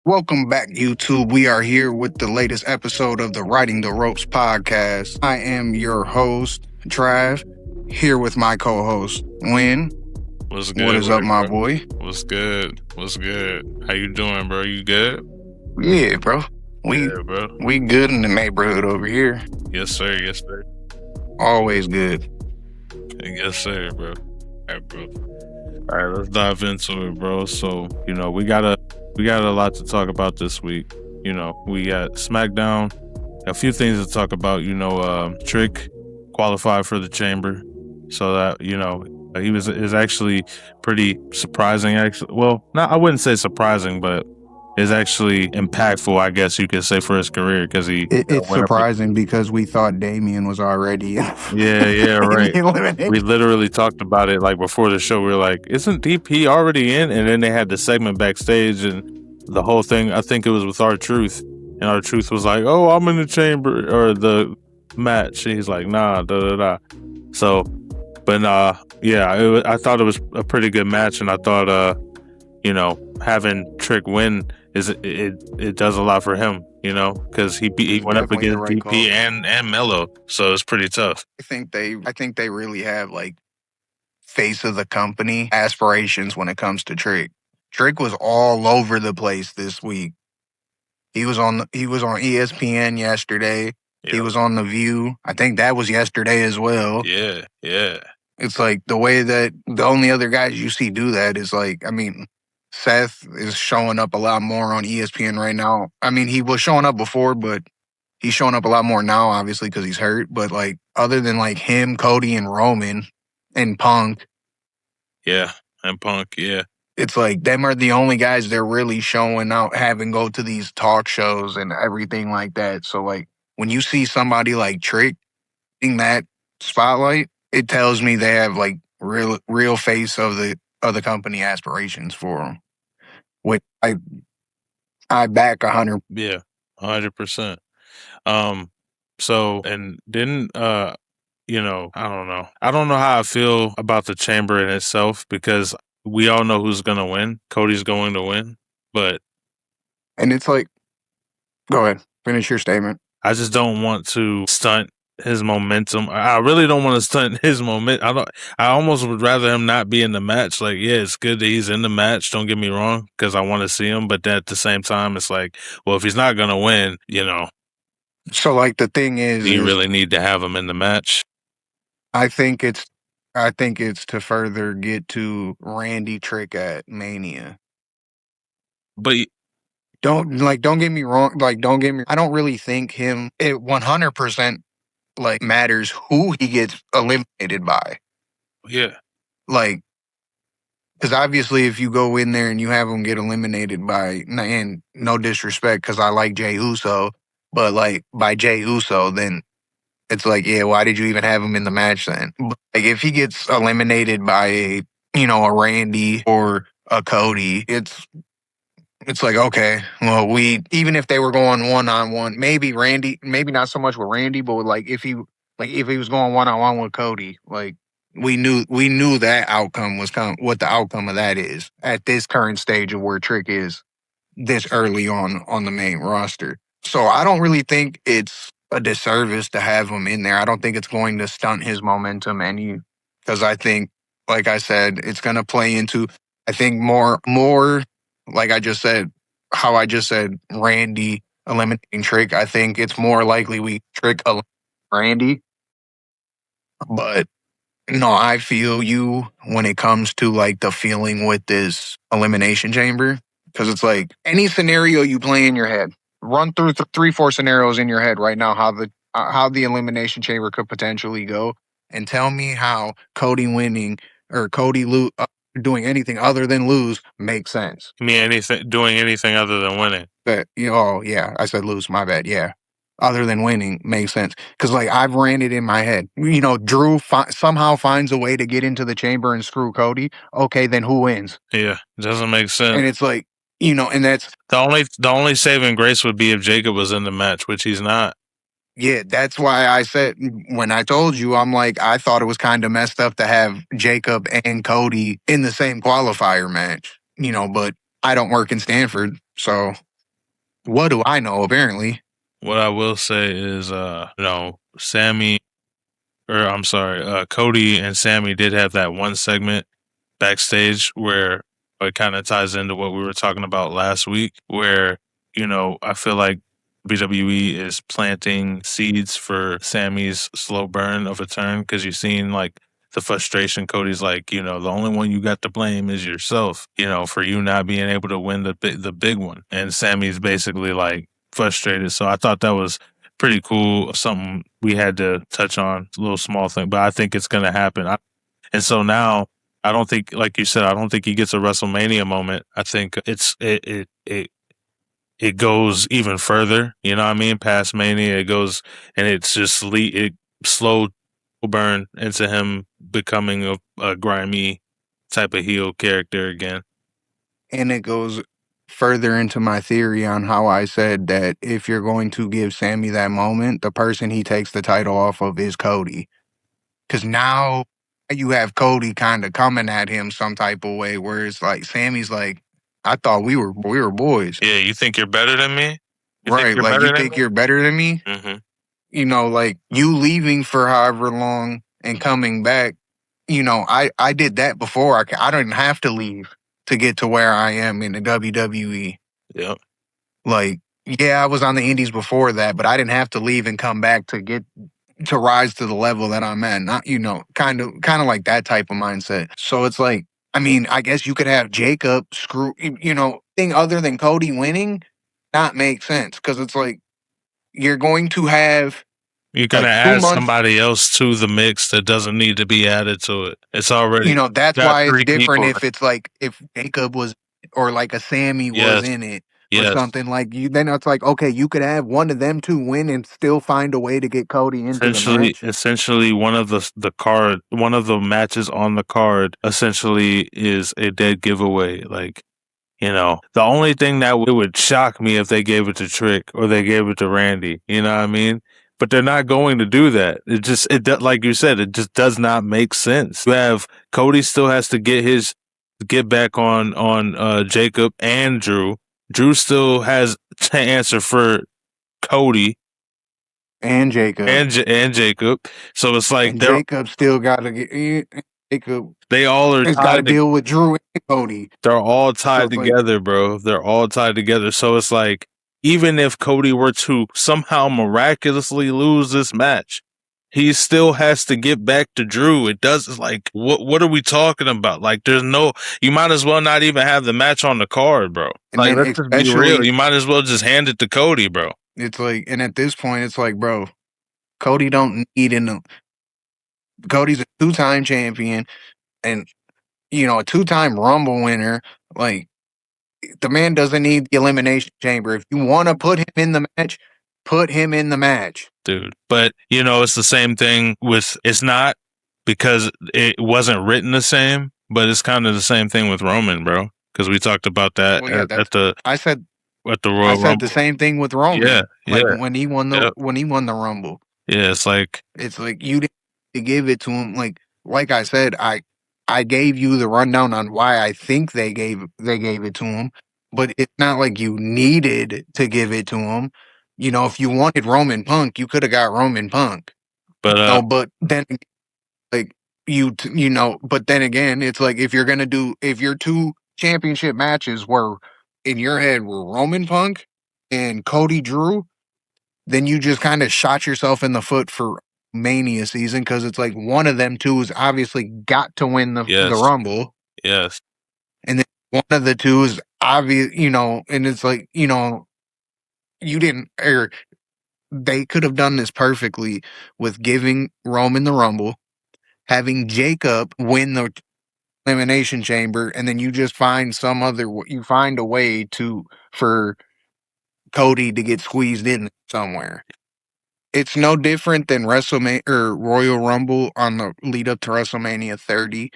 Welcome back, YouTube. We are here with the latest episode of the Riding the Ropes podcast. I am your host, Trav, here with my co-host, Win. What's good? What is up, my boy? What's good? What's good? How you doing, bro? You good? Yeah, bro. Yeah, bro. We good in the neighborhood over here. Yes, sir. Yes, sir. Always good. Yes, sir, bro. All right, bro. All right, let's dive into it, bro. So, we got a lot to talk about this week. We got Smackdown, a few things to talk about. Trick qualified for the Chamber, so that he is actually pretty surprising. Actually, well, not I wouldn't say surprising, but is actually impactful, I guess you could say, for his career because it's surprising because we thought Damien was already yeah, right. We literally talked about it like before the show. We were like, isn't DP already in? And then they had the segment backstage and the whole thing. I think it was with R-Truth, and R-Truth was like, "Oh, I'm in the chamber or the match." And he's like, "Nah, da da da." So, but I thought it was a pretty good match, and I thought, having Trick win it does a lot for him, because he went up against DP and Mello, so it's pretty tough. I think they really have like face of the company aspirations when it comes to Trick. Trick was all over the place this week. He was on ESPN yesterday. Yep. He was on The View. I think that was yesterday as well. Yeah. It's like the way that the only other guys you see do that is like, Seth is showing up a lot more on ESPN right now. He was showing up before, but he's showing up a lot more now, obviously, because he's hurt. But like, other than like him, Cody, and Roman, and Punk. Yeah, and Punk, yeah. It's like them are the only guys they're really showing out, having go to these talk shows and everything like that. So like, when you see somebody like Trick in that spotlight, it tells me they have like real face of the company aspirations for them. Which I back 100. Yeah, 100%. So, and then, I don't know. I don't know how I feel about the Chamber in itself because we all know who's going to win. Cody's going to win, and it's like, go ahead, finish your statement. I just don't want to stunt his momentum. I really don't want to stunt his momentum. I almost would rather him not be in the match. Like, yeah, it's good that he's in the match. Don't get me wrong, because I want to see him. But then at the same time, it's like, well, if he's not going to win, So like the thing is, do you really need to have him in the match? I think it's to further get to Randy Trick at Mania. But don't get me wrong. I don't really think it 100% like matters who he gets eliminated by. Yeah. Like, because obviously if you go in there and you have him get eliminated by, and no disrespect, because I like Jey Uso, but like by Jey Uso, then it's like, yeah, why did you even have him in the match then? Like if he gets eliminated by a Randy or a Cody, it's like, okay, well, even if they were going one-on-one, maybe not so much with Randy, but if he was going one-on-one with Cody, like we knew that outcome was what the outcome of that is at this current stage of where Trick is this early on the main roster. So I don't really think it's a disservice to have him in there. I don't think it's going to stunt his momentum because I think, like I said, it's going to play into, I think more like I just said, Randy eliminating Trick. I think it's more likely we Trick Randy. But no, I feel you when it comes to like the feeling with this Elimination Chamber, because it's like any scenario you play in your head, run through 3-4 scenarios in your head right now, how the Elimination Chamber could potentially go, and tell me how Cody winning or Cody doing anything other than lose makes sense. You mean doing anything other than winning? But oh yeah, I said lose. My bad. Yeah. Other than winning makes sense. Because, like, I've ran it in my head. Drew somehow finds a way to get into the chamber and screw Cody. Okay, then who wins? Yeah, it doesn't make sense. And it's like, and that's... The only saving grace would be if Jacob was in the match, which he's not. Yeah, that's why I said, when I told you, I'm like, I thought it was kind of messed up to have Jacob and Cody in the same qualifier match. But I don't work in Stanford, so... What do I know? Apparently, What I will say is, Sammy, or I'm sorry, Cody and Sammy did have that one segment backstage where it kind of ties into what we were talking about last week, where, I feel like WWE is planting seeds for Sammy's slow burn of a turn because you've seen like the frustration. Cody's like, the only one you got to blame is yourself, for you not being able to win the big one. And Sammy's basically like frustrated. So I thought that was pretty cool. Something we had to touch on, a little small thing, but I think it's going to happen. And so now I don't think, like you said, I don't think he gets a WrestleMania moment. I think it goes even further. You know what I mean? Past Mania, it goes and it's just it slow burn into him becoming a grimy type of heel character again. and it goes further into my theory on how I said that if you're going to give Sammy that moment, the person he takes the title off of is Cody. Because now you have Cody kind of coming at him some type of way, where it's like Sammy's like, I thought we were boys. Yeah, you think you're better than me? You think Right, you're like you better than think me? you're better than me? Mm-hmm. Like you leaving for however long and coming back, I did that before. I didn't have to leave to get to where I am in the WWE. Yep. Like, yeah, I was on the indies before that, but I didn't have to leave and come back to get to rise to the level that I'm at. Not, kind of like that type of mindset. So it's like, I mean, I guess you could have Jacob screw, thing other than Cody winning, not make sense because it's like you're going to have You're gonna like 2 add months. somebody else to the mix that doesn't need to be added to it. It's already That's got why it's three different people. if it's like if Jacob was or like a Sammy was Yes, in it or yes. something like you. Then it's like okay, you could have one of them two win and still find a way to get Cody into the Essentially, match. essentially, one of the matches on the card, essentially is a dead giveaway. Like, the only thing that it would shock me if they gave it to Trick or they gave it to Randy. You know what I mean? But they're not going to do that. Like you said, it just does not make sense. You have Cody still has to get back on Jacob and Drew. Drew still has to answer for Cody And Jacob. and Jacob. So it's like And Jacob still got to get Jacob they all are has got to tied. deal with Drew and Cody. They're all So tied it's like, together, bro. They're all tied together. So it's like, even if Cody were to somehow miraculously lose this match, he still has to get back to Drew. It does. It's like, what are we talking about? Like, you might as well not even have the match on the card, bro. and Like, then let's just be real. especially You might as well just hand it to Cody, bro. it's like, and at this point, it's like, bro, Cody don't need in Cody's a 2-time champion and a 2-time Rumble winner. Like the man doesn't need the Elimination Chamber. If you want to put him in the match, put him in the match. Dude. But it's the same thing with it's not because it wasn't written the same, but it's kind of the same thing with Roman, bro. Because we talked about that Well, yeah, at the I said I Royal said the Rumble. same thing with Yeah, Roman. yeah, Like when he won the yep. Rumble. Yeah, it's like It's like you didn't give it to him. Like I said, I gave you the rundown on why I think they gave it to him, but it's not like you needed to give it to him. If you wanted Roman Punk, you could have got Roman Punk. but No, but then like but then again, it's like if your two championship matches were in your head were Roman Punk and Cody Drew, then you just kind of shot yourself in the foot for Mania season because it's like one of them two has obviously got to win the yes, Rumble, yes. and then one of the two is obvious, and it's like you didn't or they could have done this perfectly with giving Roman the Rumble, having Jacob win the Elimination Chamber, and then you just you find a way for Cody to get squeezed in somewhere. It's no different than WrestleMania or Royal Rumble on the lead up to WrestleMania 30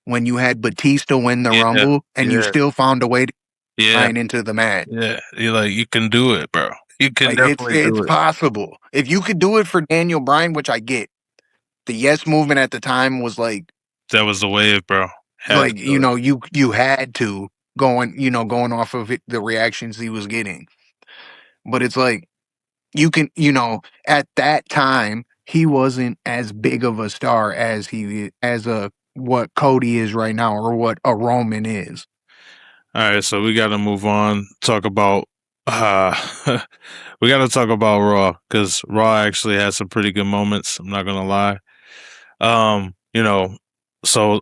when you had Batista win the Yeah, Rumble and you yeah, still found a way to yeah, find into the match. yeah. You're like, you can do it, bro. You can Like it's definitely it's do it. possible. If you could do it for Daniel Bryan, which I get, the yes movement at the time was That was the wave, bro. Had to do it. you had to going off of the reactions he was getting. but it's like you can, at that time he wasn't as big of a star as what Cody is right now or what a Roman is. All right, so we got to move on. Talk about we got to talk about Raw because Raw actually had some pretty good moments. I'm not gonna lie. You know, so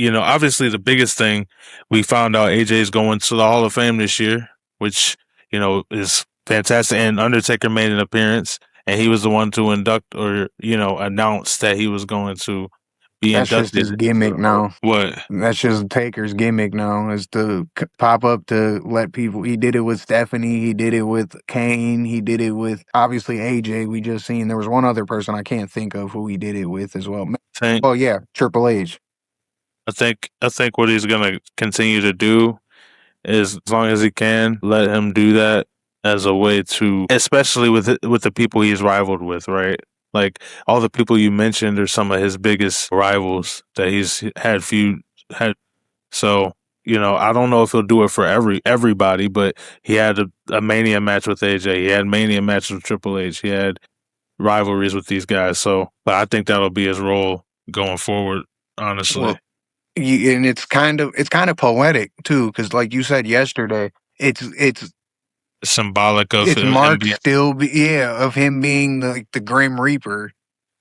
obviously the biggest thing we found out AJ's going to the Hall of Fame this year, which is fantastic. And Undertaker made an appearance, and he was the one to induct or announce that he was going to be That's just inducted. his gimmick now. What? That's just Taker's gimmick now is to pop up to let people. He did it with Stephanie. He did it with Kane. He did it with obviously AJ. We just seen there was one other person I can't think of who he did it with as well. Oh yeah, Triple H. I think what he's gonna continue to do is, as long as he can, let him do that as a way to, especially with the people he's rivaled with, right? Like all the people you mentioned are some of his biggest rivals that he's had. So I don't know if he'll do it for everybody, but he had a Mania match with AJ. He had Mania matches with Triple H. He had rivalries with these guys. So, but I think that'll be his role going forward. Honestly. Well, and it's kind of poetic too, because like you said yesterday, it's Symbolic of it's him Mark being of him being the Grim Reaper.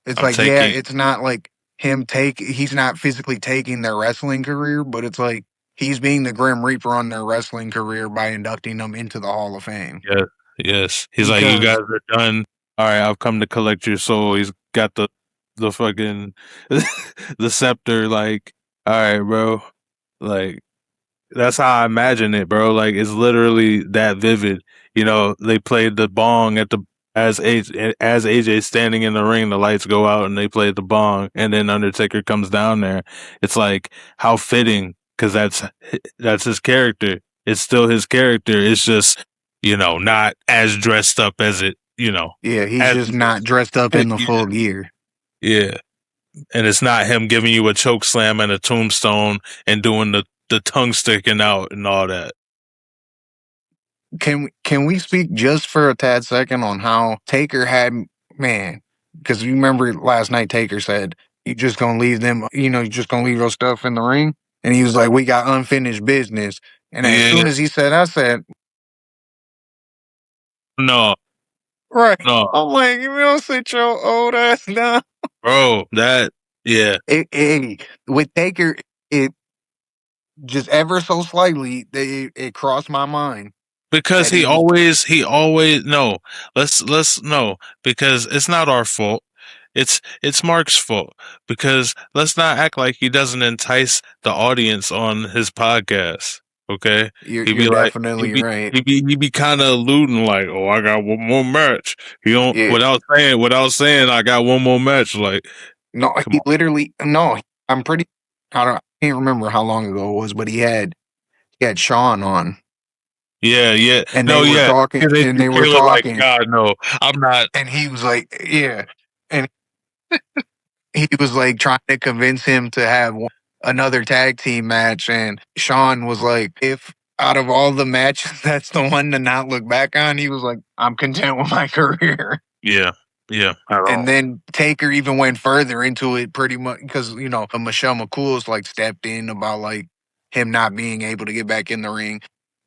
It's of like, yeah, taking. it's not like he's not physically taking their wrestling career, but it's like he's being the Grim Reaper on their wrestling career by inducting them into the Hall of Fame. Yes, yes. He's like, you guys Because are done. All right, I've come to collect your soul. He's got the fucking the scepter. Like, all right, bro. Like, that's how I imagine it, bro. Like, it's literally that vivid. They played the bong at the as AJ standing in the ring. The lights go out and they play the bong, and then Undertaker comes down there. It's like how fitting, because that's his character. It's still his character. It's just not as dressed up as it. yeah, he's As just not dressed up in the full gear. yeah, and it's not him giving you a choke slam and a tombstone and doing the tongue sticking out and all that. Can we speak just for a tad second on how Taker had, man? Because you remember last night Taker said you just gonna leave them, you just gonna leave your stuff in the ring, and he was like, "We got unfinished business." And as Yeah, soon as he said, I said, no, "Right." no, I'm like, "You don't sit your old ass down." bro, yeah, With Taker, it just ever so slightly, it crossed my mind because that he was. he always no. Let's no, because it's not our fault. It's Mark's fault, because let's not act like he doesn't entice the audience on his podcast. Okay, he'd You're be like definitely right. he'd be kind of alluding like, "Oh, I got one more match." He don't Yeah. without saying I got one more match. Like, No, come he on. literally no. I'm pretty. I can't remember how long ago it was, but he had Sean on, Yeah, yeah, and they no, were yeah. talking, And and then they were Taylor like, talking, God, no, I'm not. and he was like, yeah, and he was like trying to convince him to have another tag team match, and Sean was like, if out of all the matches, that's the one to not look back on. He was like, I'm content with my career. Yeah, yeah, at And all. then Taker even went further into it pretty much because, Michelle McCool's like stepped in about like him not being able to get back in the ring.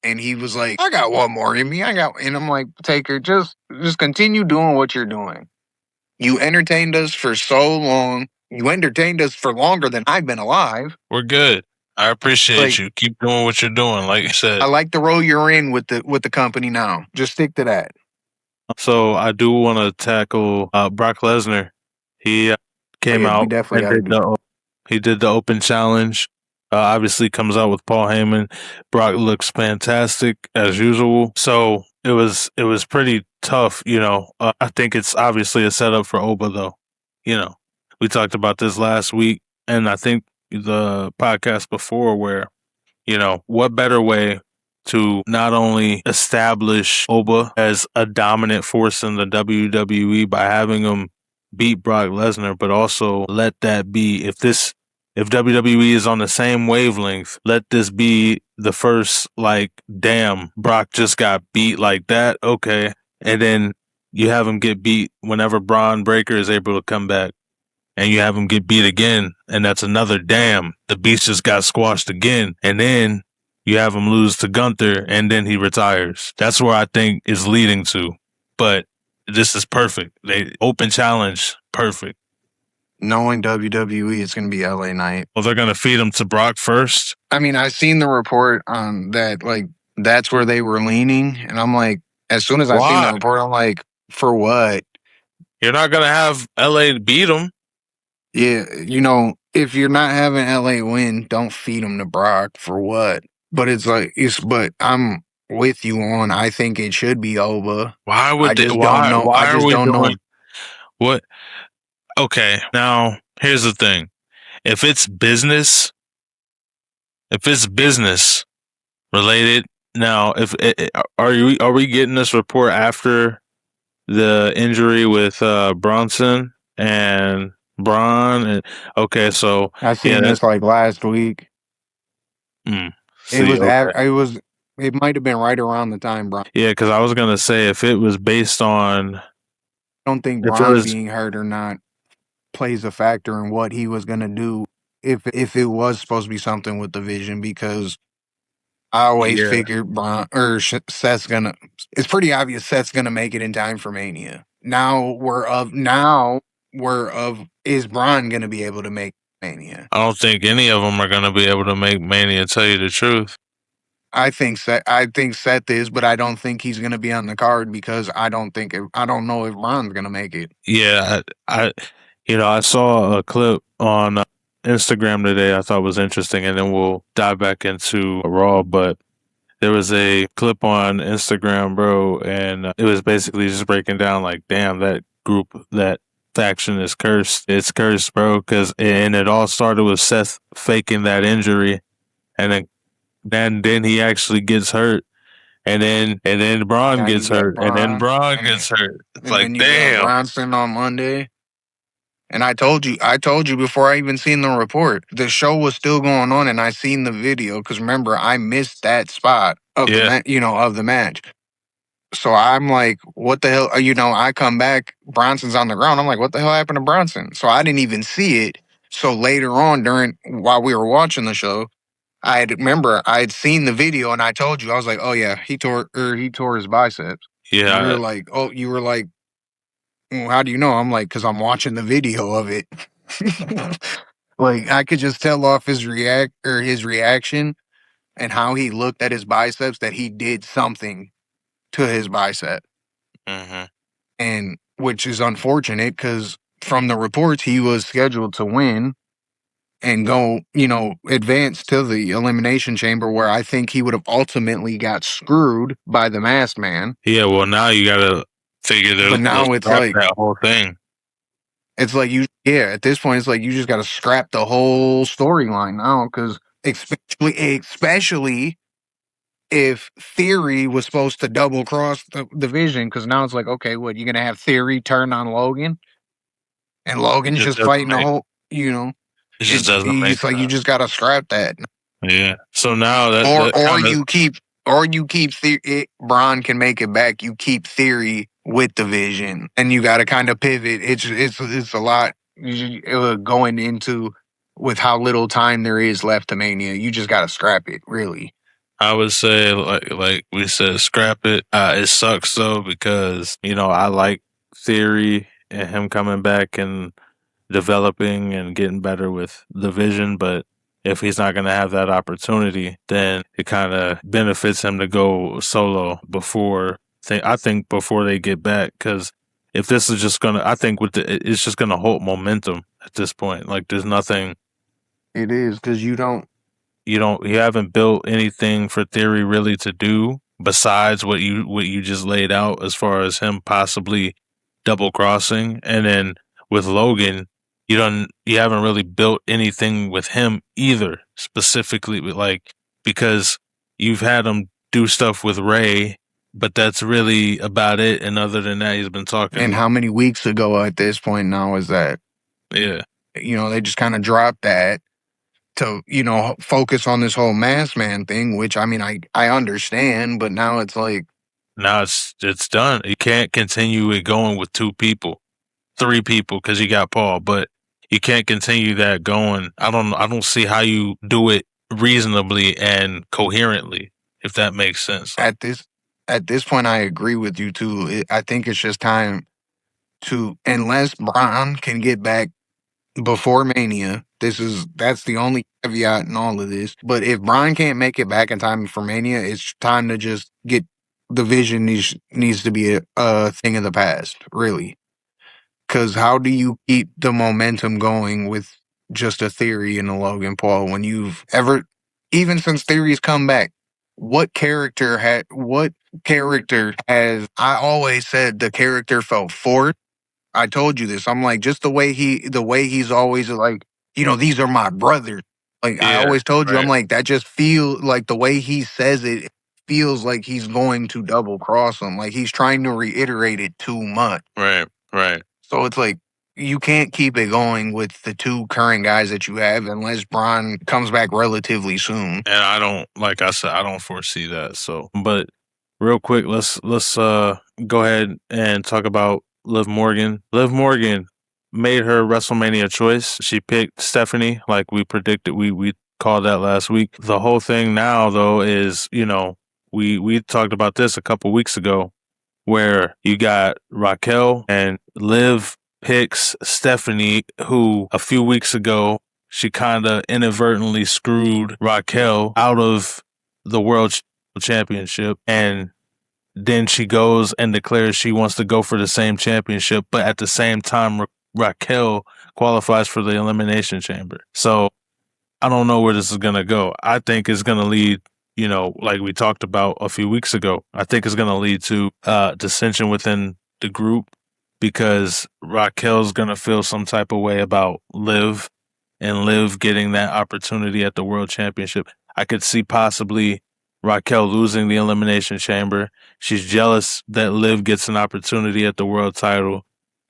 And he was like, I got one more in me. And I'm like, Taker, just continue doing what you're doing. You entertained us for so long. You entertained us for longer than I've been alive. We're good. I appreciate Like, you. Keep doing what you're doing. Like you said. I like the role you're in with the company now. Just stick to that. So I do want to tackle Brock Lesnar. He Oh came yeah, we out definitely and got to do. he did the open challenge. Obviously comes out with Paul Heyman. Brock looks fantastic as usual. So it was pretty tough. I think it's obviously a setup for Oba though. We talked about this last week, and I think the podcast before, where what better way to not only establish Oba as a dominant force in the WWE by having him beat Brock Lesnar, but also let that be, if WWE is on the same wavelength, let this be the first, like, damn, Brock just got beat like that. Okay. and then you have him get beat whenever Braun Breaker is able to come back, and you have him get beat again, and that's another damn. The Beast just got squashed again, and then you have him lose to Gunther, and then he retires. That's where I think is leading to. But this is perfect. They open challenge, perfect. Knowing WWE, it's going to be LA Knight. Well, they're going to feed him to Brock first. I mean, I seen the report on that, like, that's where they were leaning. And I'm like, as soon as I seen the report, I'm like, for what? You're not going to have LA beat him. Yeah, you know, if you're not having LA win, don't feed him to Brock for what? But it's like, but I'm with you on, I think it should be Oba. Why would I they? just don't know. Why I just are we don't know. doing what? Okay, now here's the thing. If it's business related, now if are we getting this report after the injury with Bronson and Braun? And, okay, so I seen this like last week. It might have been right around the time Braun. Yeah, because I was gonna say if it was based on, I don't think Braun being hurt or not plays a factor in what he was gonna do if it was supposed to be something with the Vision, because I always figured Braun or Seth's gonna. It's pretty obvious Seth's gonna make it in time for Mania. Now is Braun gonna be able to make Mania? I don't think any of them are gonna be able to make Mania. Tell you the truth. I think Seth is, but I don't think he's gonna be on the card because I don't know if Braun's gonna make it. Yeah, I saw a clip on Instagram today I thought was interesting, and then we'll dive back into Raw. But there was a clip on Instagram, bro, and it was basically just breaking down like, damn, that faction is cursed. It's cursed, bro, and it all started with Seth faking that injury, and then he actually gets hurt. And then Braun gets hurt, and then Braun gets hurt. It's like, damn. Bronson on Monday. And I told you before I even seen the report, the show was still going on, and I seen the video because remember I missed that spot of the match. So I'm like, what the hell? I come back, Bronson's on the ground. I'm like, what the hell happened to Bronson? So I didn't even see it. So later on, while we were watching the show, I had seen the video, and I told you, I was like, oh yeah, he tore his biceps. Yeah. You were like, well, how do you know? I'm like, because I'm watching the video of it. Like, I could just tell off his reaction and how he looked at his biceps that he did something to his bicep. Mm-hmm. And which is unfortunate because from the reports, he was scheduled to win and go, advance to the Elimination Chamber, where I think he would have ultimately got screwed by the Masked Man. Yeah, well, now you gotta figure but now it's like that whole thing. It's like at this point, it's like you just got to scrap the whole storyline now, because especially if Theory was supposed to double cross the Vision, because now it's like, okay, what, you're gonna have Theory turn on Logan, and Logan's just fighting the whole, it just doesn't make sense. You just got to scrap that. Yeah. So now you keep Braun can make it back. You keep Theory with the Vision, and you got to kind of pivot. It's a lot going into with how little time there is left to Mania. You just got to scrap it, really. I would say, like we said, scrap it. It sucks though because I like Theory and him coming back and developing and getting better with the Vision, but if he's not going to have that opportunity, then it kind of benefits him to go solo before they get back. Because if this is just gonna, I think it's just gonna hold momentum at this point. Like there's nothing. It is because you haven't built anything for Theory really to do besides what you just laid out as far as him possibly double crossing, and then with Logan, you haven't really built anything with him either, specifically because you've had him do stuff with Ray, but that's really about it. And other than that, he's been talking. And how many weeks ago at this point now is that? Yeah. They just kind of dropped that to, focus on this whole Masked Man thing, which I mean, I understand, but now it's like, Now it's done. You can't continue it going with 2 people, 3 people, because you got Paul, but you can't continue that going. I don't see how you do it reasonably and coherently, if that makes sense. At this point, I agree with you too. I think it's just time to, unless Braun can get back before Mania. That's the only caveat in all of this. But if Braun can't make it back in time for Mania, it's time to just get the vision needs to be a thing of the past, really. Because how do you keep the momentum going with just a Theory and a Logan Paul when you've ever, even since Theory's come back, what character has, I always said the character felt forced. I told you this. I'm like, just the way he's always like, these are my brothers. Like I Yeah, always told you, I'm right, like, that just feel like the way he says it feels like he's going to double cross him. Like he's trying to reiterate it too much. right, right. So it's like you can't keep it going with the two current guys that you have unless Braun comes back relatively soon. And I don't, like I said, I don't foresee that. So, but real quick, let's go ahead and talk about Liv Morgan. Liv Morgan made her WrestleMania choice. She picked Stephanie, like we predicted. We called that last week. The whole thing now, though, is we talked about this a couple weeks ago, where you got Raquel and Liv picks Stephanie, who a few weeks ago she kind of inadvertently screwed Raquel out of the world championship, and then she goes and declares she wants to go for the same championship, but at the same time Raquel qualifies for the Elimination Chamber. So I don't know where this is going to go. I think it's going to lead, like we talked about a few weeks ago, I think it's going to lead to dissension within the group because Raquel's going to feel some type of way about Liv and Liv getting that opportunity at the World Championship. I could see possibly Raquel losing the Elimination Chamber. She's jealous that Liv gets an opportunity at the world title.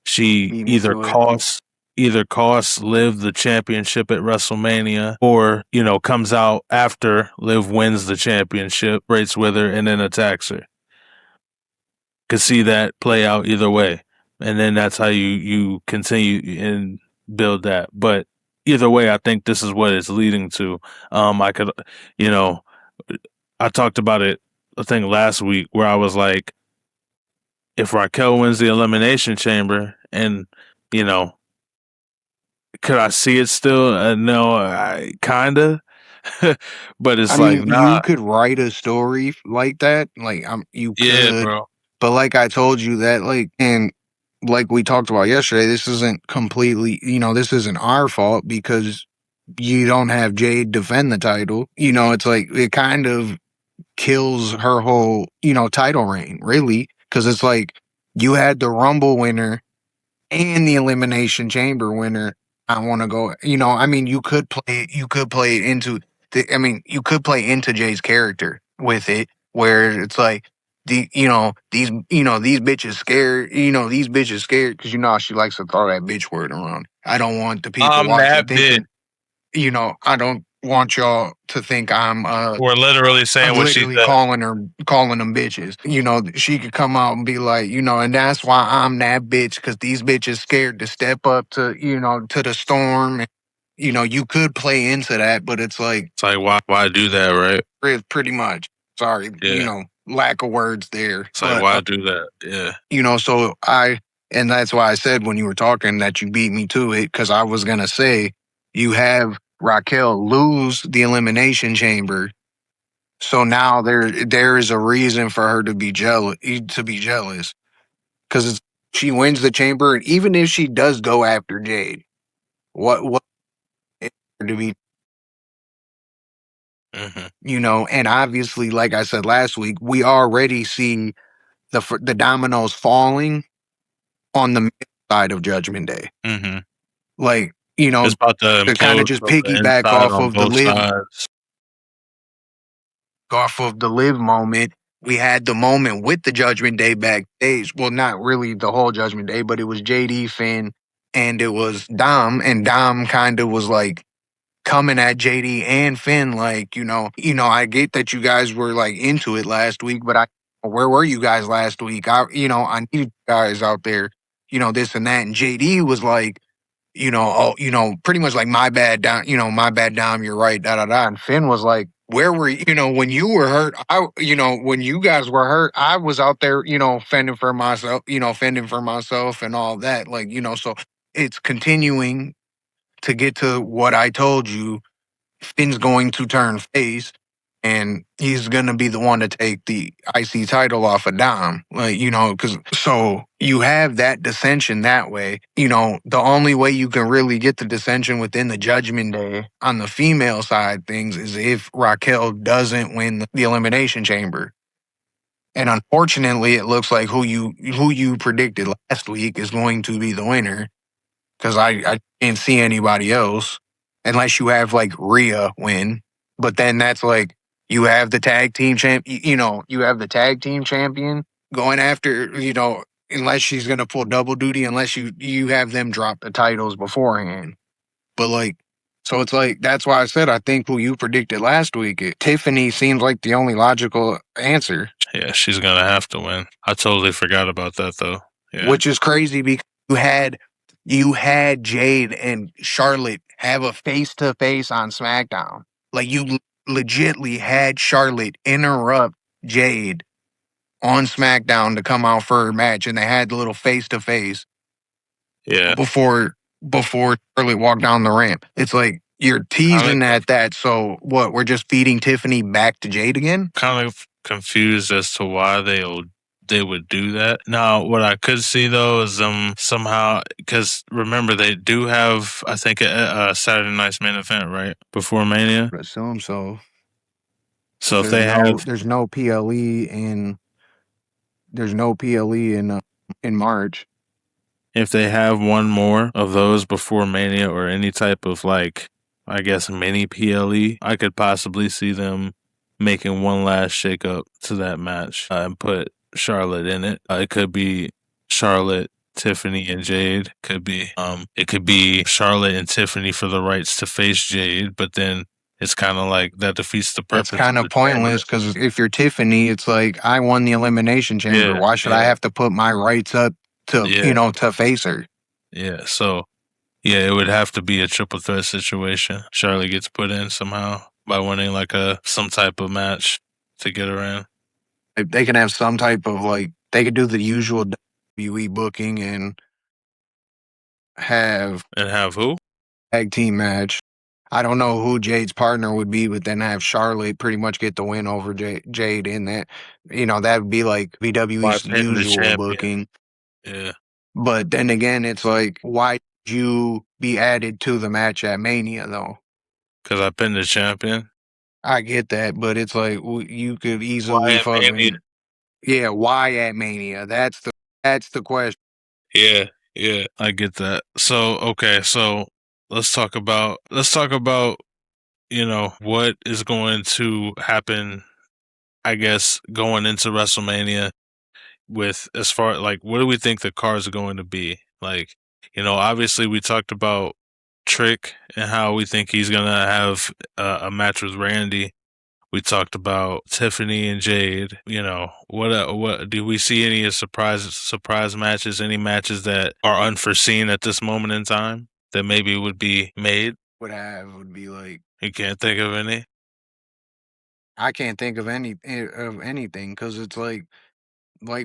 She Beat me to it. either costs Liv the championship at WrestleMania or, comes out after Liv wins the championship, rates with her, and then attacks her. Could see that play out either way. And then that's how you continue and build that. But either way, I think this is what it's leading to. I could, you know, I talked about it, I think last week, where I was like, if Raquel wins the Elimination Chamber and, you know, could I see it still? No, I kinda, but I it's like, mean, you nah, could write a story like that. Like, you yeah, could, bro. but like I told you that, like, and like we talked about yesterday, this isn't completely, this isn't our fault because you don't have Jade defend the title. It's like it kind of kills her whole, title reign, really, because it's like you had the Rumble winner and the Elimination Chamber winner. I want to go. I mean, you could play it into you could play into Jay's character with it, where it's like these bitches scared. These bitches scared because how she likes to throw that bitch word around. I don't want the people I'm watching that bitch. thinking. I don't want y'all to think We're literally I'm saying what she literally said. calling them bitches. She could come out and be like, and that's why I'm that bitch, because these bitches scared to step up to, to the storm. And, you could play into that, but it's like, It's like, why do that, right? pretty much. Sorry, Yeah. lack of words there. It's like, But, why do that? Yeah. and that's why I said when you were talking that you beat me to it, because I was going to say, you have Raquel lose the Elimination Chamber. So now there is a reason for her to be jealous, because she wins the chamber, and even if she does go after Jade, what to be, Hmm. and obviously, like I said last week, we already see the dominoes falling on the side of Judgment Day, Hmm. like It's about to to kind of implode just from the piggyback inside on both sides. off of the live moment. We had the moment with the Judgment Day backstage. Well, not really the whole Judgment Day, but it was JD, Finn, and it was Dom. And Dom kind of was like coming at JD and Finn, like, I get that you guys were like into it last week, but I where were you guys last week? I need you guys out there, this and that. And JD was like, pretty much like my bad down, my bad down, you're right, da da da. And Finn was like, where were you, when you were hurt? When you guys were hurt, I was out there, fending for myself and all that. Like, so it's continuing to get to what I told you. Finn's going to turn face and he's going to be the one to take the IC title off of Dom. Like, because so you have that dissension that way. The only way you can really get the dissension within the Judgment Day on the female side things is if Raquel doesn't win the Elimination Chamber. And unfortunately, it looks like who you predicted last week is going to be the winner because I can't see anybody else unless you have like Rhea win. But then that's like you have the tag team you have the tag team champion going after, unless she's gonna pull double duty, unless you have them drop the titles beforehand. But like, so it's like that's why I said I think who you predicted last week, Tiffany seems like the only logical answer. Yeah, she's gonna have to win. I totally forgot about that though. Yeah. Which is crazy because you had Jade and Charlotte have a face to face on SmackDown. Like you legitly had Charlotte interrupt Jade on SmackDown to come out for her match, and they had the little face to face. Yeah. Before Charlotte walked down the ramp. It's like you're teasing at that. So what? We're just feeding Tiffany back to Jade again? Kind of confused as to why they would do that. Now, what I could see though is somehow, because remember they do have, I think, a Saturday Night's main event right before Mania. I assume so. So if they have, there's no PLE in in March. If they have one more of those before Mania or any type of like, I guess, mini PLE, I could possibly see them making one last shakeup to that match and put Charlotte in it. It could be Charlotte, Tiffany, and Jade. It could be Charlotte and Tiffany for the rights to face Jade, but then it's kind of like that defeats the purpose. It's kind of pointless because if you're Tiffany, it's like I won the Elimination Chamber. Yeah, why should I have to put my rights up to to face her? Yeah, so it would have to be a triple threat situation. Charlotte gets put in somehow by winning like some type of match to get her in. They can have some type of like they could do the usual WWE booking and have who? Tag team match. I don't know who Jade's partner would be, but then have Charlotte pretty much get the win over Jade in that. That would be like WWE's usual booking. Yeah. But then again, it's like, why did you be added to the match at Mania, though? Because I've been the champion. I get that, but it's like, you could easily fucking... Yeah, why at Mania? That's the question. Yeah, I get that. So, okay, so let's talk about what is going to happen, I guess, going into WrestleMania with as far like what do we think the cards are going to be? Like, obviously we talked about Trick and how we think he's gonna have a match with Randy. We talked about Tiffany and Jade. What do we see any surprise matches? Any matches that are unforeseen at this moment in time that maybe would be made? Would be like you can't think of any. I can't think of anything because it's like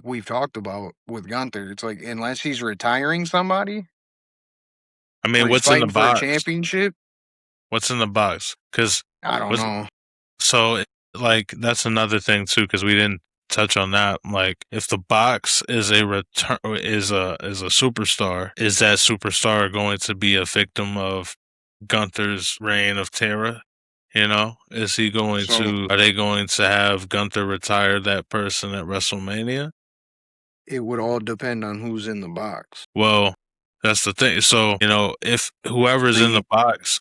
we've talked about with Gunther. It's like unless he's retiring somebody. I mean, what's in the box? For a championship? What's in the box? Because I don't know. So, like, that's another thing too, because we didn't touch on that. Like, if the box is a superstar, is that superstar going to be a victim of Gunther's reign of terror? Is he going to? Are they going to have Gunther retire that person at WrestleMania? It would all depend on who's in the box. Well, that's the thing. So, if whoever's in the box,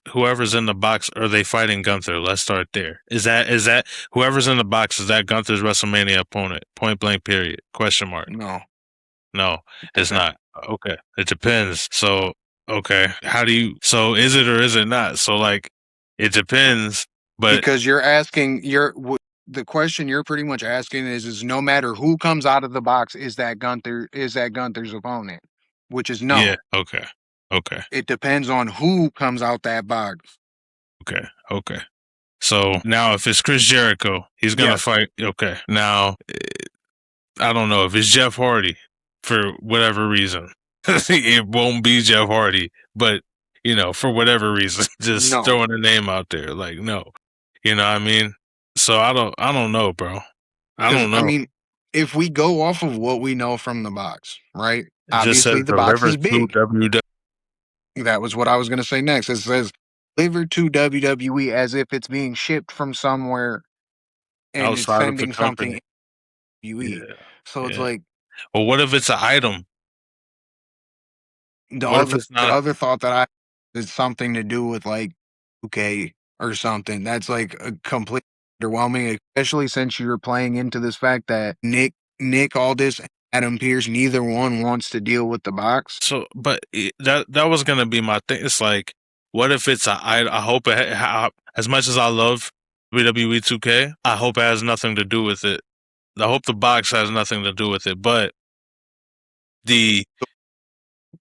are they fighting Gunther? Let's start there. Is that whoever's in the box, is that Gunther's WrestleMania opponent? Point blank, period. Question mark. No, it's not. Okay. It depends. So, okay. So is it or is it not? So like, it depends, but because you're asking, the question you're pretty much asking is no matter who comes out of the box, is that Gunther's opponent? Which is no. Yeah. Okay. Okay. It depends on who comes out that box. Okay. Okay. So now, if it's Chris Jericho, he's gonna fight. Okay. Now, I don't know if it's Jeff Hardy for whatever reason. It won't be Jeff Hardy, but for whatever reason, just No. throwing a name out there, like no, you know what I mean. So I don't know, bro. I don't know. I mean, if we go off of what we know from the box, right? It just Obviously, says the box is delivered to big. WWE. That was what I was going to say next. It says delivered to WWE as if it's being shipped from somewhere and it's Outside of the sending company. something WWE. Yeah. So it's Yeah. like, Well, what if it's an item? What if it's the not? other thought that I is something to do with like okay or something. That's like a complete underwhelming, especially since you're playing into this fact that Nick Aldis, Adam Pierce, neither one wants to deal with the box. So, but that was gonna be my thing. It's like, what if it's I hope as much as I love WWE 2K, I hope it has nothing to do with it. I hope the box has nothing to do with it. But the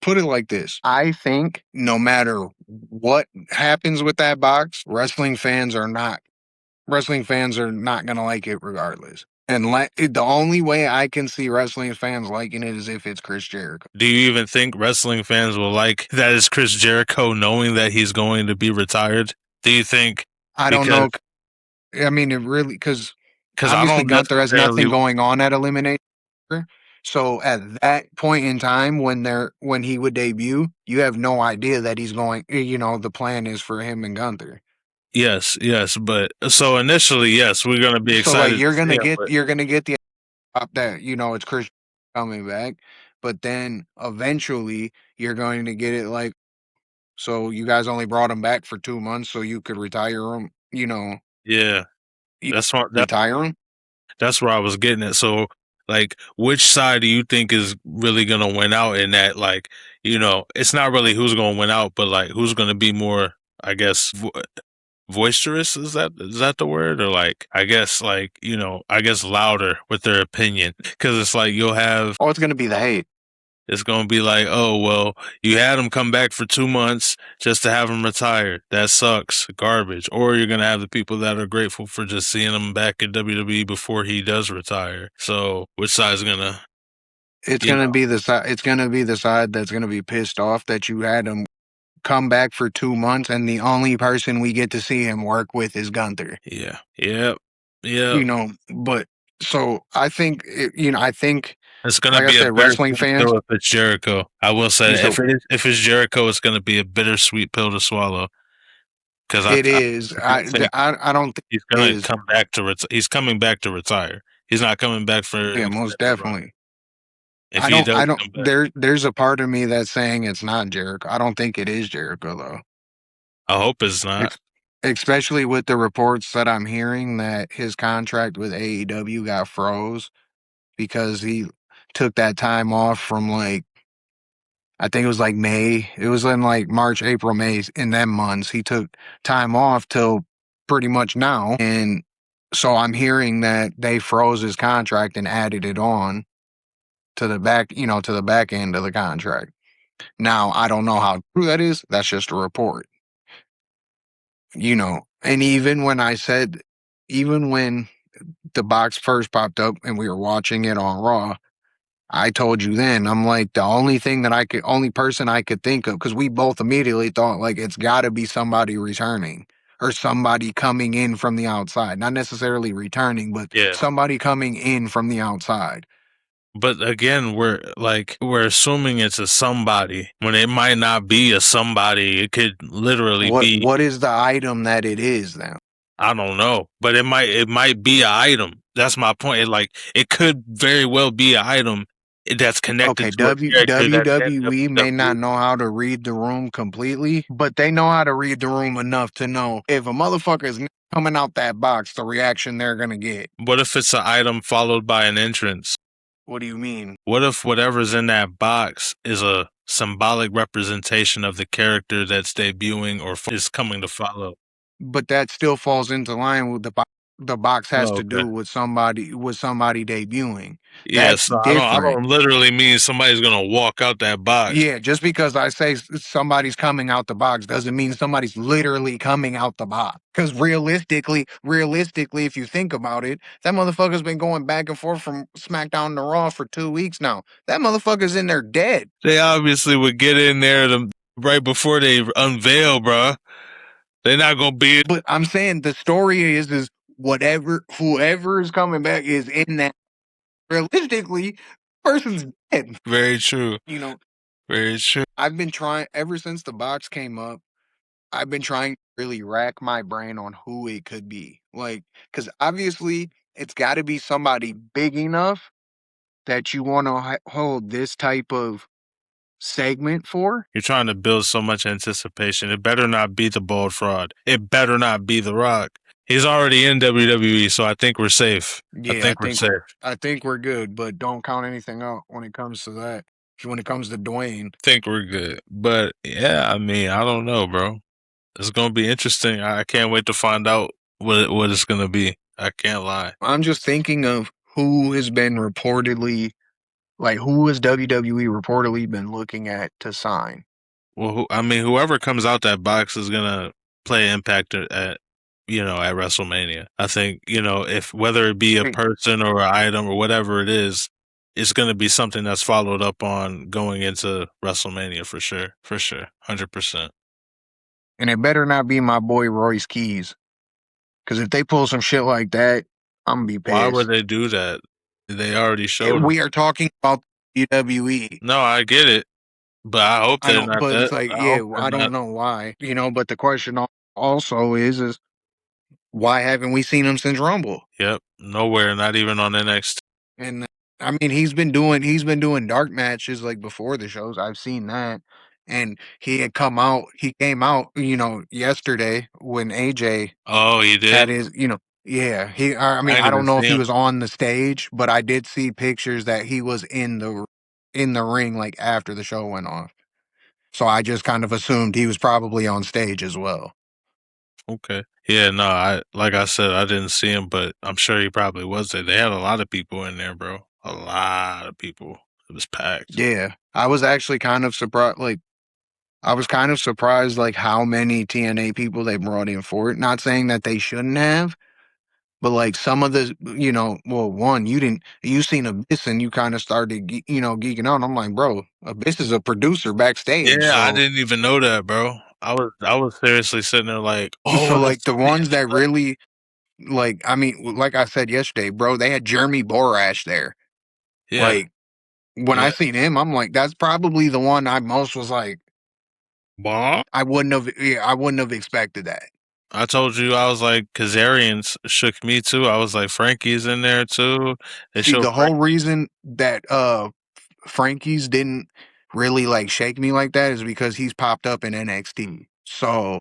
Put it like this. I think no matter what happens with that box, wrestling fans are not going to like it regardless. And the only way I can see wrestling fans liking it is if it's Chris Jericho. Do you even think wrestling fans will like that is Chris Jericho knowing that he's going to be retired? Do you think? I don't know. I mean, it really, because obviously Gunther has nothing going on at Elimination Chamber. So at that point in time, when he would debut, you have no idea that he's going. The plan is for him and Gunther. Yes, but so initially, yes, we're gonna be excited. So like you're gonna get the up that it's Chris coming back, but then eventually you're going to get it like, so you guys only brought him back for 2 months so you could retire him. Yeah, that's what retire him. That's where I was getting at. So, like, which side do you think is really gonna win out in that? Like, it's not really who's gonna win out, but like who's gonna be more, I guess, boisterous. Is that the word? Or like, I guess, like, louder with their opinion, because it's like you'll have. Oh, it's gonna be the hate. It's going to be like, oh, well, you had him come back for 2 months just to have him retired. That sucks. Garbage. Or you're going to have the people that are grateful for just seeing him back in WWE before he does retire. So which side's going to... It's going to be the side. It's going to be the side that's going to be pissed off that you had him come back for 2 months and the only person we get to see him work with is Gunther. Yeah. Yep. But so I think, I think it's going to be a wrestling fans. If it's Jericho, I will say if it's Jericho, it's going to be a bittersweet pill to swallow. Because it is. I don't think he's going to come back to he's coming back to retire. He's not coming back for most definitely. If I don't. There's a part of me that's saying it's not Jericho. I don't think it is Jericho though. I hope it's not. Especially with the reports that I'm hearing that his contract with AEW got froze because he took that time off from like, I think it was like May. It was in like March, April, May. In them months, he took time off till pretty much now. And so I'm hearing that they froze his contract and added it on to the back, to the back end of the contract. Now, I don't know how true that is. That's just a report. And even when the box first popped up and we were watching it on Raw, I told you then, I'm like, the only person I could think of, because we both immediately thought like it's got to be somebody returning or somebody coming in from the outside, not necessarily returning, but somebody coming in from the outside. But again, we're assuming it's a somebody when it might not be a somebody. It could literally be. What is the item that it is then? I don't know, but it might be an item. That's my point. It could very well be an item that's connected. Okay, WWE may not know how to read the room completely, but they know how to read the room enough to know if a motherfucker is coming out that box, the reaction they're gonna get. What if it's an item followed by an entrance? What do you mean? What if whatever's in that box is a symbolic representation of the character that's debuting or is coming to follow? But that still falls into line with the box the box has Oh, to okay. do with somebody debuting. Yeah, That's so I don't different. literally mean somebody's gonna walk out that box. Yeah, just because I say somebody's coming out the box doesn't mean somebody's literally coming out the box. Because realistically, if you think about it, that motherfucker's been going back and forth from SmackDown to Raw for 2 weeks now. That motherfucker's in there dead. They obviously would get in there right before they unveil, bro. They're not gonna be But I'm saying the story is whoever is coming back is in that. Realistically, person's dead. very true. You know, Very true. I've been trying ever since the box came up. I've been trying to really rack my brain on who it could be. Like, because obviously it's got to be somebody big enough that you want to hold this type of segment for. You're trying to build so much anticipation. It better not be the Bald Fraud. It better not be The Rock. He's already in WWE, so I think we're safe. I Yeah, think we're safe. I think we're good, but don't count anything out when it comes to that. When it comes to Dwayne, I think we're good. But yeah, I mean, I don't know, bro. It's gonna be interesting. I can't wait to find out what it's gonna be. I can't lie. I'm just thinking of who has been reportedly, like, who has WWE reportedly been looking at to sign. Well, I mean, whoever comes out that box is gonna play Impact at at WrestleMania. I think if whether it be a person or an item or whatever it is, it's gonna be something that's followed up on going into WrestleMania for sure, 100%. And it better not be my boy Royce Keys. Because if they pull some shit like that, I'm gonna be Why would pissed. they do that? They already showed him. We are talking about WWE. No, I get it, but I hope I they're know, not but it's that. like, I yeah, hope they're I don't not. know why, but the question also is why haven't we seen him since Rumble? Yep, nowhere, not even on NXT. And I mean, he's been doing dark matches like before the shows. I've seen that. And he came out, yesterday when AJ Oh, he had did. his, yeah, I I mean, didn't I don't even know see if he him. was on the stage, but I did see pictures that he was in the ring like after the show went off. So I just kind of assumed he was probably on stage as well. Okay. Yeah, no, like I said, I didn't see him, but I'm sure he probably was there. They had a lot of people in there, bro. A lot of people. It was packed. Yeah. I was actually kind of surprised like how many TNA people they brought in for it. Not saying that they shouldn't have, but like some of the, well, one, you seen Abyss and you kind of started, geeking out. I'm like, bro, Abyss is a producer backstage. Yeah, I So, didn't even know that, bro. I was seriously sitting there like, oh, like that's the the ones that really, like, I mean, like I said yesterday, bro, they had Jeremy Borash there. yeah, Like, when I yeah. seen him, I'm like, that's probably the one I most was like, Bah. I wouldn't have expected that. I told you I was like Kazarians shook me too. I was like Frankie's in there too. They See, showed the whole reason that Frankie's didn't really like shake me like that is because he's popped up in NXT. So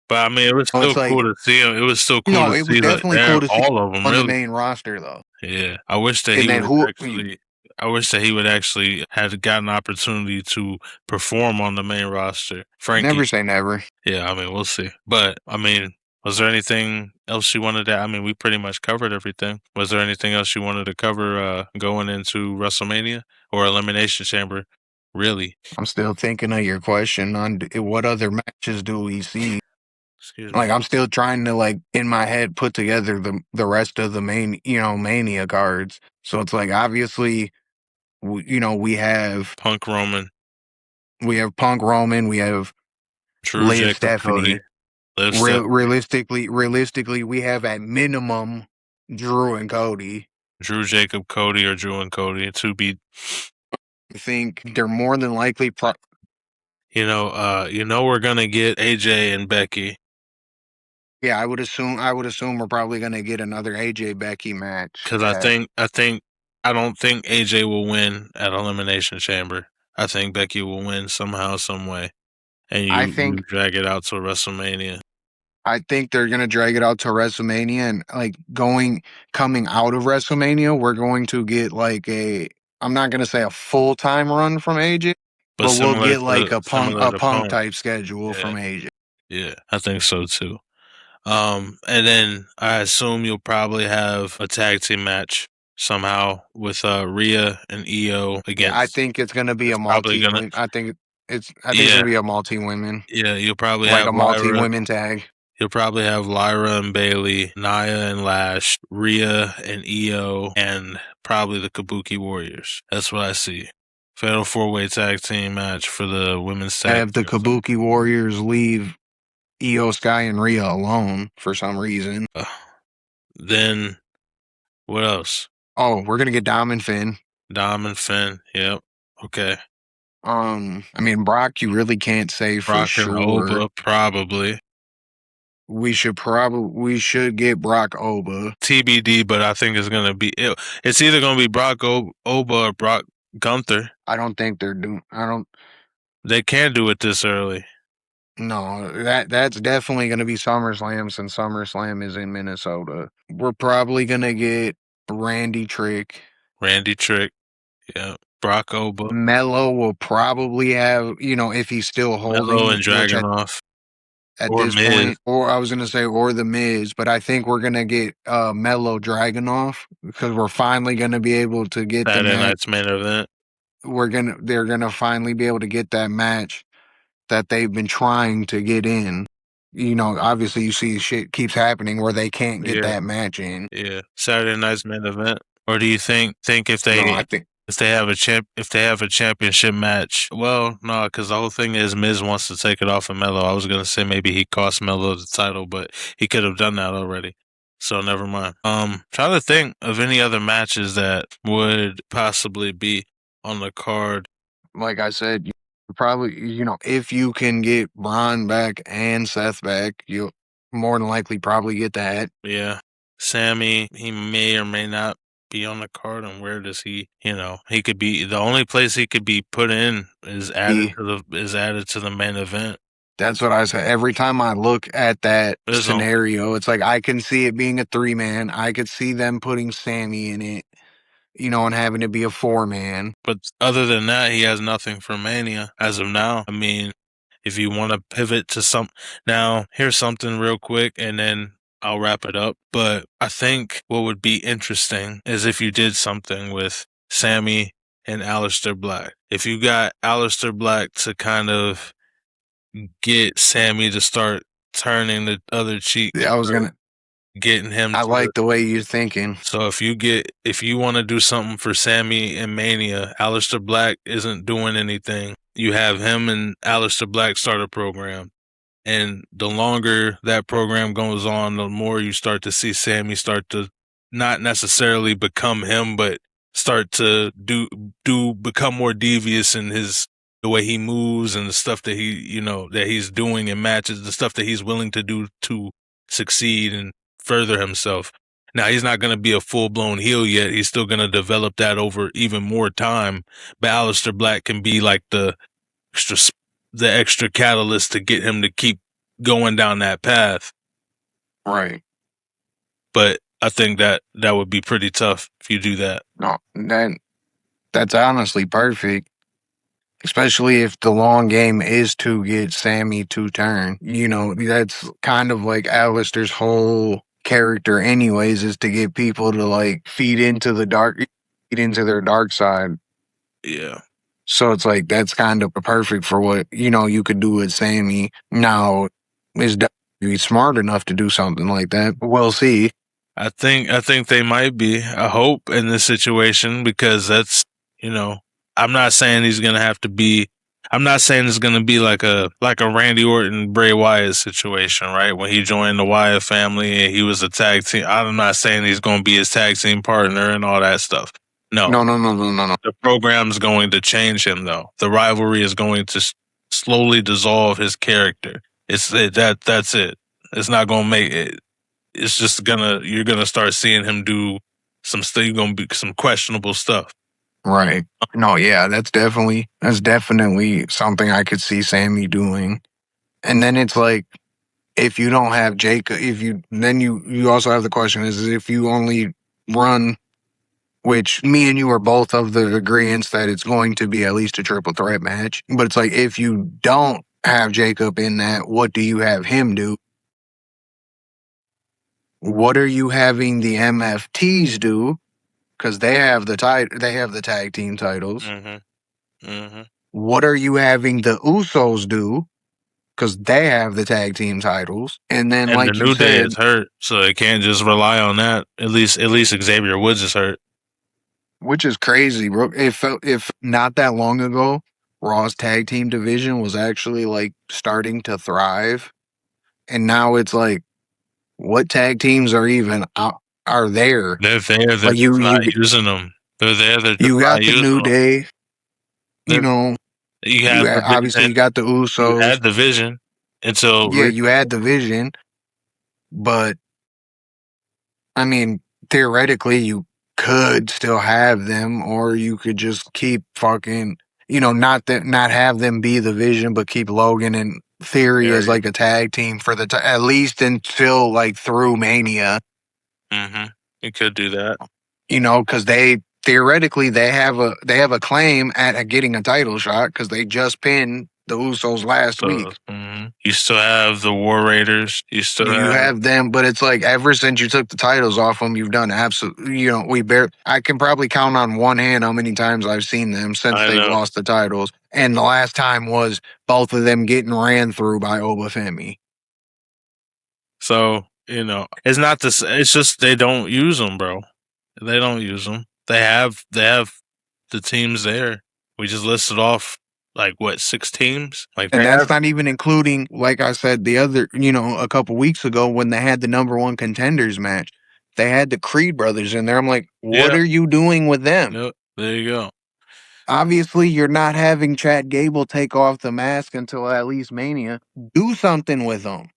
but I mean, it was it's still cool like, to see him. It was still cool no, to it was see that definitely they're cool to see all of them on the really. main roster though. Yeah, I wish that And he then would actually. I wish that he would actually had gotten an opportunity to perform on the main roster. never Frankie, say never. yeah, I mean, we'll see. But I mean, was there anything else you wanted to? I mean, we pretty much covered everything. Was there anything else you wanted to cover going into WrestleMania or Elimination Chamber? Really? I'm still thinking of your question on what other matches do we see. Excuse me. Like I'm still trying to like in my head put together the rest of the main Mania cards. So it's like obviously we have Punk Roman, we have Drew Liv Jacob Cody, Stephanie. Liv Steph, Realistically, we have at minimum Drew and Cody. Drew Jacob Cody or Drew and Cody to be. I think they're more than likely. We're gonna get AJ and Becky Yeah, I would assume. We're probably gonna get another AJ Becky match. because I don't think AJ will win at Elimination Chamber. I think Becky will win somehow, some way, and I you think. drag it out to WrestleMania. I think they're gonna drag it out to WrestleMania, and like coming out of WrestleMania, we're going to get like a. I'm not gonna say a full time run from AJ, But but we'll get like similar a to punk Punk, type schedule yeah, from AJ. yeah, I think so too. And then I assume you'll probably have a tag team match somehow with Rhea and Io Yeah, I against. think it's gonna be a It's probably multi. gonna. I think it's Yeah, gonna be a multi women, yeah. You'll probably like have a multi Lyra. women tag. You'll probably have Lyra and Bailey, Nia and Lash, Rhea and Io, and probably the Kabuki Warriors. That's what I see. Fatal 4-way tag team match for the women's tag. Have the Kabuki Warriors leave Io Sky and Rhea alone for some reason. Then what else? Oh, we're gonna get Dom and Finn. Dom and Finn. Yep. Okay. I mean Brock, you really can't say for Brock and sure. Oba probably. We should get Brock Oba. TBD, but I think it's gonna be. It's either gonna be Brock Oba or Brock Gunther. I don't think they're doing. I don't. They can't do it this early. No, that's definitely going to be SummerSlam since SummerSlam is in Minnesota. We're probably going to get Randy Trick. Randy Trick. Yeah. Brock Oba. Mello will probably have, if he's still Mello holding, and which Dragunov. at Or this Miz. point, or I was going to say, or The Miz, but I think we're going to get Mello Dragunov because we're finally going to be able to get the Saturday match. night's main event. They're going to finally be able to get that match that they've been trying to get in. Obviously you see shit keeps happening where they can't get that match in. Yeah. Saturday night's main event. Or do you think if No, they I think if they have a championship match? Well, no, because the whole thing is Miz wants to take it off of Mello. I was gonna say maybe he cost Mello the title, but he could have done that already. So never mind. Trying to think of any other matches that would possibly be on the card. like I said, probably if you can get Braun back and Seth back, you'll more than likely probably get that. Yeah. Sammy, he may or may not be on the card, and where does he? He could be the only place he could be put in is added to the main event. That's what I said. Every time I look at that There's scenario, it's like I can see it being a 3-man. I could see them putting Sammy in it, and having it be a 4-man. But other than that, he has nothing for Mania as of now. I mean, if you want to pivot to now, here's something real quick, and then I'll wrap it up. But I think what would be interesting is if you did something with Sammy and Aleister Black. If you got Aleister Black to kind of get Sammy to start turning the other cheek. Yeah, I was gonna. Getting him. I like the way you're thinking. So if you want to do something for Sammy and Mania, Aleister Black isn't doing anything. You have him and Aleister Black start a program. And the longer that program goes on, the more you start to see Sammy start to not necessarily become him, but start to become more devious in the way he moves and the stuff that that he's doing in matches, the stuff that he's willing to do to succeed and further himself. Now he's not going to be a full-blown heel yet. He's still going to develop that over even more time. But Aleister Black can be like the extra catalyst to get him to keep going down that path. Right. But I think that would be pretty tough if you do that. No, that's honestly perfect. Especially if the long game is to get Sammy to turn. That's kind of like Aleister's whole character anyways, is to get people to feed into their dark side. Yeah. So it's like that's kind of perfect for what you could do with Sammy. Now is definitely smart enough to do something like that. We'll see. I think they might be. I hope in this situation because that's I'm not saying he's gonna have to be. I'm not saying it's gonna be like a Randy Orton Bray Wyatt situation, right? When he joined the Wyatt family and he was a tag team. I'm not saying he's gonna be his tag team partner and all that stuff. No. No. The program's going to change him, though. The rivalry is going to slowly dissolve his character. That's it. It's not going to make it. It's just you're gonna start seeing him do gonna be some questionable stuff. Right. No, yeah, that's definitely something I could see Sammy doing. And then it's like, if you don't have Jacob, then you also have the question is if you only run, which me and you are both of the agreements that it's going to be at least a triple threat match. But it's like, if you don't have Jacob in that, what do you have him do? What are you having the MFTs do? Because they have the tag team titles. What are you having the Usos do? Because they have the tag team titles. And then, like the you New Day said, is hurt, so they can't just rely on that. At least Xavier Woods is hurt. which is crazy, bro. If not that long ago, Raw's tag team division was actually like starting to thrive, and now it's like, what tag teams are even are there? They're there. They're Like you, just not you, using them. They're there. They're just you not got the using New them. Day. You know, You have the obviously vision. you got the You Usos. had the vision until Yeah, you had the vision, but I mean, theoretically, you could still have them, or you could just keep fucking, not have them be the Vision, but keep Logan and Theory as like a tag team for at least until like through Mania. You could do that. Because they theoretically they have a claim at getting a title shot because they just pinned the Usos last week. You still have the War Raiders. You have them, but it's like ever since you took the titles off them, you've done absolutely. I can probably count on one hand how many times I've seen them since they've lost the titles, and the last time was both of them getting ran through by Obafemi. So it's not this. It's just they don't use them, bro. They don't use them. They have the teams there. We just listed off like what 6 teams, And that's not even including, like I said, the other, a couple weeks ago when they had the number one contenders match, they had the Creed brothers in there. I'm like, what are you doing with them? Yep, there you go. Obviously, you're not having Chad Gable take off the mask until at least Mania. Do something with them.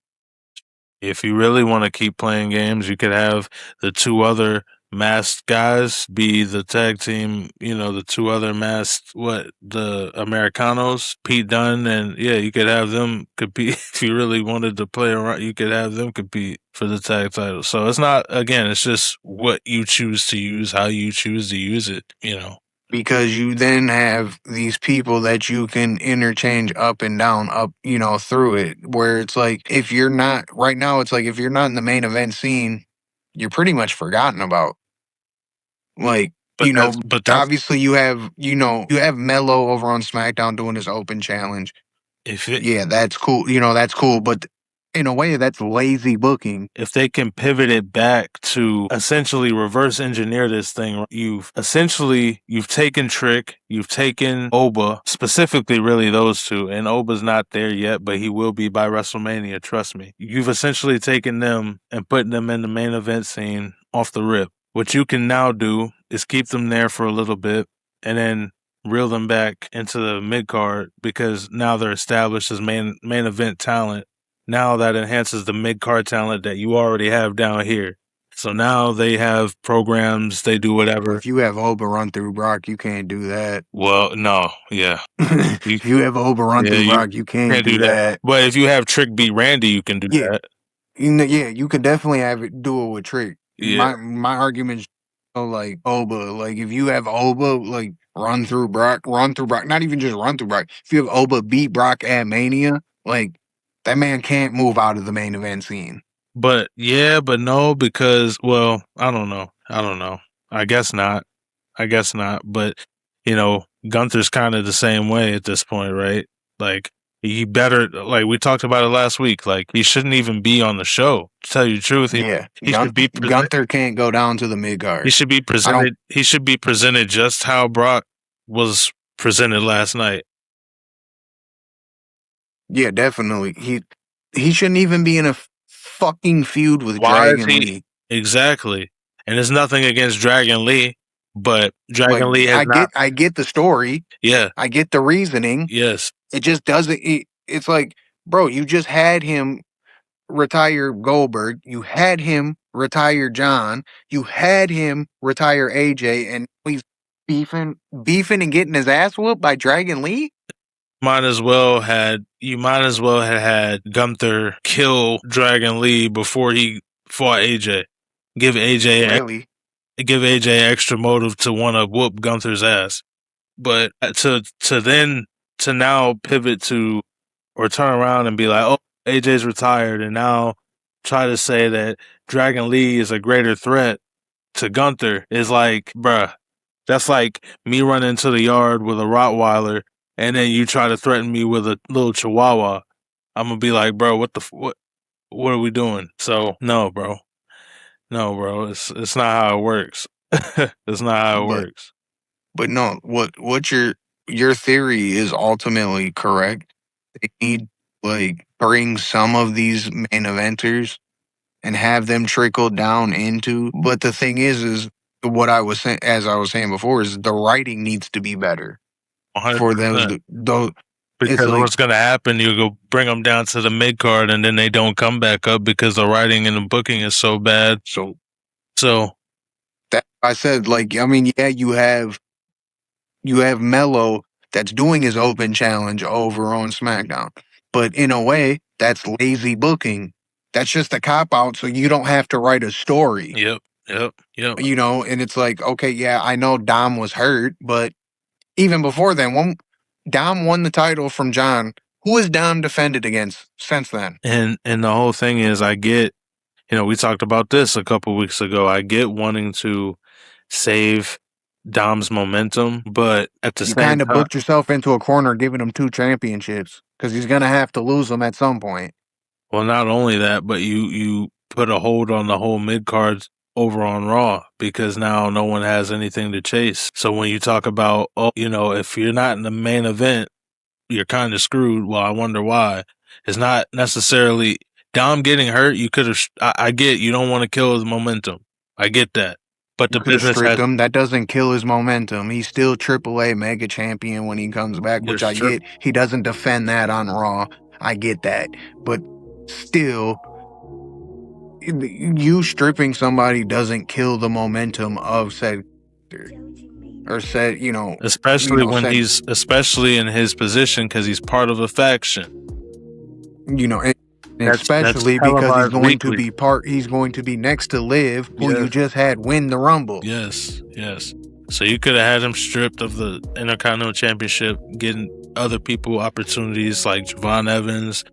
If you really want to keep playing games, you could have the 2 other masked guys be the tag team, the 2 other masked, the Americanos, Pete Dunne, and you could have them compete. If you really wanted to play around, you could have them compete for the tag title. So it's not, again, it's just what you choose to use, how you choose to use it, Because you then have these people that you can interchange up and down, through it. Where it's like, if you're not, right now, it's like, if you're not in the main event scene, you're pretty much forgotten about. Like, obviously you have, you have Mello over on SmackDown doing his open challenge. That's cool. That's cool. But in a way, that's lazy booking. If they can pivot it back to essentially reverse engineer this thing, you've taken Trick, you've taken Oba, specifically really those 2, and Oba's not there yet, but he will be by WrestleMania, trust me. You've essentially taken them and put them in the main event scene off the rip. What you can now do is keep them there for a little bit and then reel them back into the mid card because now they're established as main event talent. Now that enhances the mid card talent that you already have down here. So now they have programs, they do whatever. If you have Oba run through Brock, you can't do that. Well, no, yeah. If you have Oba run through Brock, you can't do that. But if you have Trick beat Randy, you can do that. You can definitely have it do it with Trick. My argument's like Oba. Like if you have Oba like run through Brock, not even just run through Brock. If you have Oba beat Brock at Mania, like that man can't move out of the main event scene. But no, because I don't know. I guess not. But Gunther's kind of the same way at this point, right? Like he better, like we talked about it last week. Like he shouldn't even be on the show. To tell you the truth, he should be. Gunther can't go down to the mid card. He should be presented. He should be presented just how Brock was presented last night. Yeah, definitely. He shouldn't even be in a fucking feud with Dragon Lee. Exactly. And there's nothing against Dragon Lee, but Dragon Lee has I get the story. Yeah. I get the reasoning. Yes. It just doesn't. It's like, bro, you just had him retire Goldberg. You had him retire John. You had him retire AJ, and he's beefing and getting his ass whooped by Dragon Lee. You might as well have had Gunther kill Dragon Lee before he fought AJ. Give AJ extra motive to want to whoop Gunther's ass. But to now pivot to or turn around and be like, oh, AJ's retired, and now try to say that Dragon Lee is a greater threat to Gunther is like, bruh, that's like me running into the yard with a Rottweiler and then you try to threaten me with a little Chihuahua. I'm gonna be like, bro, what are we doing? So no, bro. No, bro. It's not how it works. It's not how it But works. no, what your theory is ultimately correct. They need like bring some of these main eventers and have them trickle down into. But the thing is what I was saying, as I was saying before, is the writing needs to be better for those. 100%. Those it's Because like what's gonna happen? You go bring them down to the mid card, and then they don't come back up because the writing and the booking is so bad. so So that I said, like, I mean, yeah, you have Mello that's doing his open challenge over on SmackDown. But in a way, that's lazy booking. That's just a cop out so you don't have to write a story. yep. And it's like, okay, yeah, I know Dom was hurt, but even before then, when Dom won the title from John, who has Dom defended against since then? And the whole thing is, I get, we talked about this a couple weeks ago. I get wanting to save Dom's momentum, but at the You same kind of time, booked yourself into a corner giving him 2 championships because he's going to have to lose them at some point. well, not only that, but you put a hold on the whole mid cards over on Raw because now no one has anything to chase. So when you talk about, if you're not in the main event, you're kind of screwed. Well, I wonder why. It's not necessarily Dom getting hurt. You could have. I get you don't want to kill his momentum. I get that, but You the could have business stripped has. him. That doesn't kill his momentum. He's still AAA mega champion when he comes back, You're which I get. He doesn't defend that on Raw. I get that. But still, you stripping somebody doesn't kill the momentum of said or said, especially when said, especially in his position because he's part of a faction. And That's especially because weekly. he's going to be next to Liv, who Yes. you just had win the Rumble. Yes. So you could have had him stripped of the Intercontinental Championship, getting other people opportunities like Javon Evans,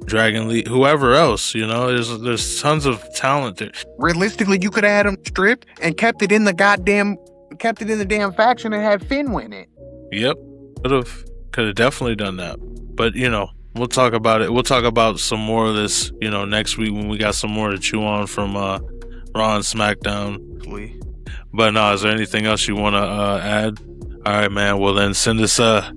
Dragon Lee, whoever else. There's tons of talent there. Realistically, you could have had him stripped and kept it in the damn faction and had Finn win it. Yep, could have definitely done that. But we'll talk about it. We'll talk about some more of this, next week when we got some more to chew on from Raw and SmackDown. But no, is there anything else you want to add? All right, man. Well, then send us out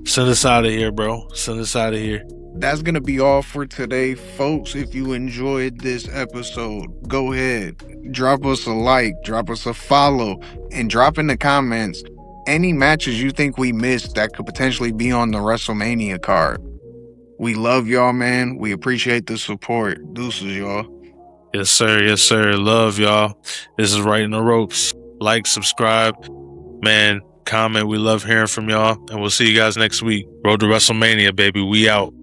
of here, bro. Send us out of here. That's gonna be all for today, folks. If you enjoyed this episode, go ahead, drop us a like, drop us a follow, and drop in the comments any matches you think we missed that could potentially be on the WrestleMania card. We love y'all, man. We appreciate the support. Deuces, y'all. Yes, sir. Yes, sir. Love y'all. This is Right in the Ropes. Like, subscribe, man. Comment. We love hearing from y'all, and we'll see you guys next week. Road to WrestleMania, baby. We out.